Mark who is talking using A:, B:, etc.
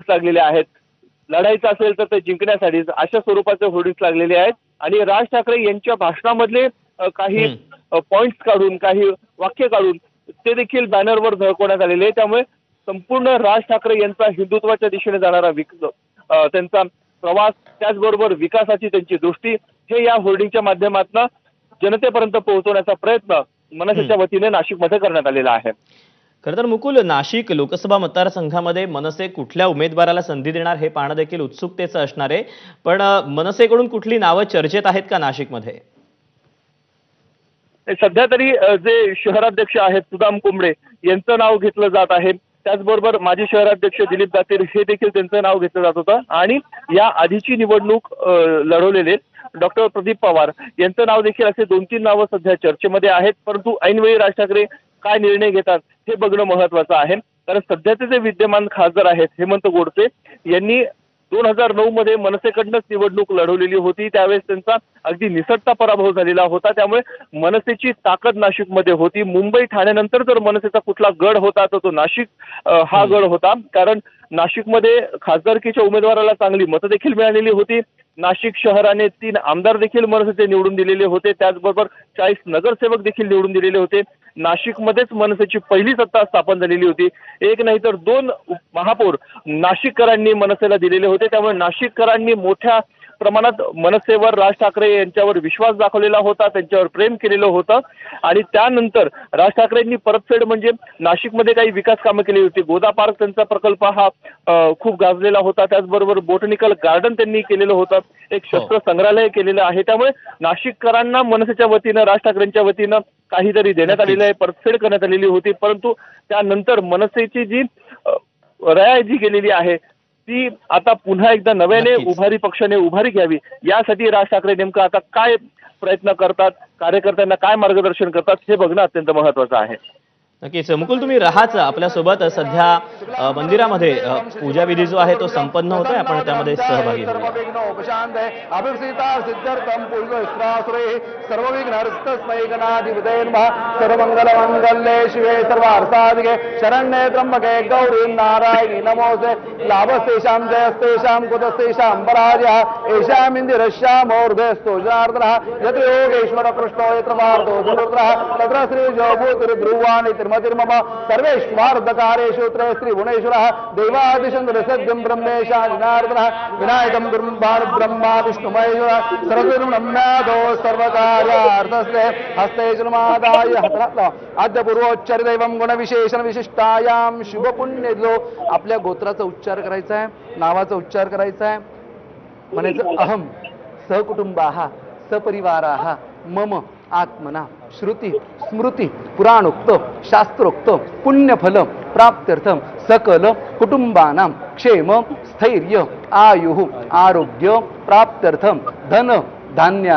A: Hoardings लागलेले आहेत. लढायचं असेल तर ते जिंकण्यासाठी अशा स्वरूपाचे होर्डिंग्स लागलेले आहेत. आणि राज ठाकरे यांच्या भाषणामधले काही पॉइंट्स काढून, काही वाक्य काढून ते देखील बॅनरवर झळकवण्यात आलेले आहे. त्यामुळे संपूर्ण राज ठाकरे यांचा हिंदुत्वाच्या दिशेने जाणारा त्यांचा प्रवास, त्याचबरोबर विकासाची त्यांची दृष्टी, हे या होर्डिंगच्या माध्यमातून जनतेपर्यंत पोहोचवण्याचा प्रयत्न मनसेच्या वतीने नाशिकमध्ये करण्यात आलेला आहे.
B: खरं तर मुकुल, नाशिक लोकसभा मतदारसंघामध्ये मनसे कुठल्या उमेदवाराला संधी देणार हे पाहणं देखील उत्सुकतेचं असणार आहे. पण मनसेकडून कुठली नावं चर्चेत आहेत का नाशिकमध्ये?
A: सध्या तरी जे शहराध्यक्ष आहेत सुदाम कुंबळे यांचं नाव घेतलं जात आहे. त्याचबरोबर माजी शहराध्यक्ष दिलीप दातीर हे देखील त्यांचं नाव घेतलं जात होतं. आणि या आधीची निवडणूक लढवलेले डॉक्टर प्रदीप पवार यांचं नाव देखील, असे 2-3 नावं सध्या चर्चेमध्ये आहेत. परंतु ऐनवेळी राज ठाकरे काय निर्णय घेतात हे बघणं महत्वाचं आहे. कारण सध्याचे जे विद्यमान खासदार आहेत हेमंत गोडसे यांनी 2009 मध्ये मनसेकडनंच निवडणूक लढवलेली होती. त्यावेळेस त्यांचा अगदी निसटता पराभव झालेला होता. त्यामुळे मनसेची ताकद नाशिकमध्ये होती. मुंबई ठाण्यानंतर जर मनसेचा कुठला गड होता तर तो नाशिक हा गड होता. कारण नाशिकमध्ये खासदारकीच्या उमेदवाराला चांगली मतं देखील मिळालेली होती. नाशिक शहराने 3 आमदार देखील मनसेचे निवडून दिलेले होते. त्याचबरोबर 40 नगरसेवक देखील निवडून दिलेले होते. नाशिकमध्येच मनसेची पहिली सत्ता स्थापन झालेली होती. एक नाही तर 2 महापौर नाशिककरांनी मनसेला दिलेले होते. त्यामुळे नाशिककरांनी मोठ्या प्रमाणात मनसेवर, राज ठाकरे यांच्यावर विश्वास दाखवलेला होता, त्यांच्यावर प्रेम केलेलं होतं. आणि त्यानंतर राज ठाकरेंनी परतफेड म्हणजे नाशिकमध्ये काही विकास कामं केली होती. गोदा पार्क त्यांचा प्रकल्प हा खूप गाजलेला होता. त्याचबरोबर बोटॅनिकल गार्डन त्यांनी केलेलं होतं. एक शस्त्र संग्रहालय केलेलं आहे. त्यामुळे नाशिककरांना मनसेच्या वतीनं, राज ठाकरेंच्या वतीनं काहीतरी देण्यात आलेलं आहे, परतफेड करण्यात आलेली होती. परंतु त्यानंतर मनसेची जी रया जी गेलेली आहे ती आता पुन्हा एकदा नव्याने उभारी पक्षाने उभारी घ्यावी, यासाठी राज ठाकरे नेमकं आता काय प्रयत्न करतात, कार्यकर्त्यांना काय मार्गदर्शन करतात हे बघणं अत्यंत महत्वाचं आहे.
B: नक्कीच मुकुल, तुम्ही राहाच आपल्यासोबत. सध्या मंदिरामध्ये पूजाविधी जो आहे तो संपन्न होतोय, आपण त्यामध्ये सहभागी
C: सर्वमंगलमंगल्ये शिवे सर्वार्थसाधिके शरण्ये त्र्यंबके गौरी नारायणी नमोस्ते. लाभस्तेषां जयस्तेषां कुतस्तेषां पराजयः एषामिन्दिरश्यामोर्धेस्तु जनार्दनः. यत्र योगेश्वर कृष्णो यत्र पार्थो धनुर्धरः तत्र श्रीजयभूतिर्ध्रुवाणि तिर्मतिर्मम सर्वेष्वार्धकारेषु त्रयस्त्री भुवनेश्वरः देवादिशन्द्रसद्यं ब्रह्मेशा जनार्दनः. विनायकं ब्रह्मा विष्णु महेश्वरः सर्वगुणम्यादो सर्वकार्यार्थस्ते हस्ते जन्मादाय हतनात्मा आद्य पूर्वोच्चारिदैवं गुणविशेषण विशिष्टायां शुभपुण्यलो. आपल्या गोत्राचा उच्चार करायचा आहे, नावाचा उच्चार करायचा आहे. म्हणायचं अहम सहकुटुंबाः सपरिवाराः मम आत्मना श्रुती स्मृती पुराणोक्त शास्त्रोक्त पुण्यफल प्राप्त्यर्थम सकल कुटुंबानां क्षेम स्थैर्य आयुः आरोग्य प्राप्त्यर्थम धन धान्य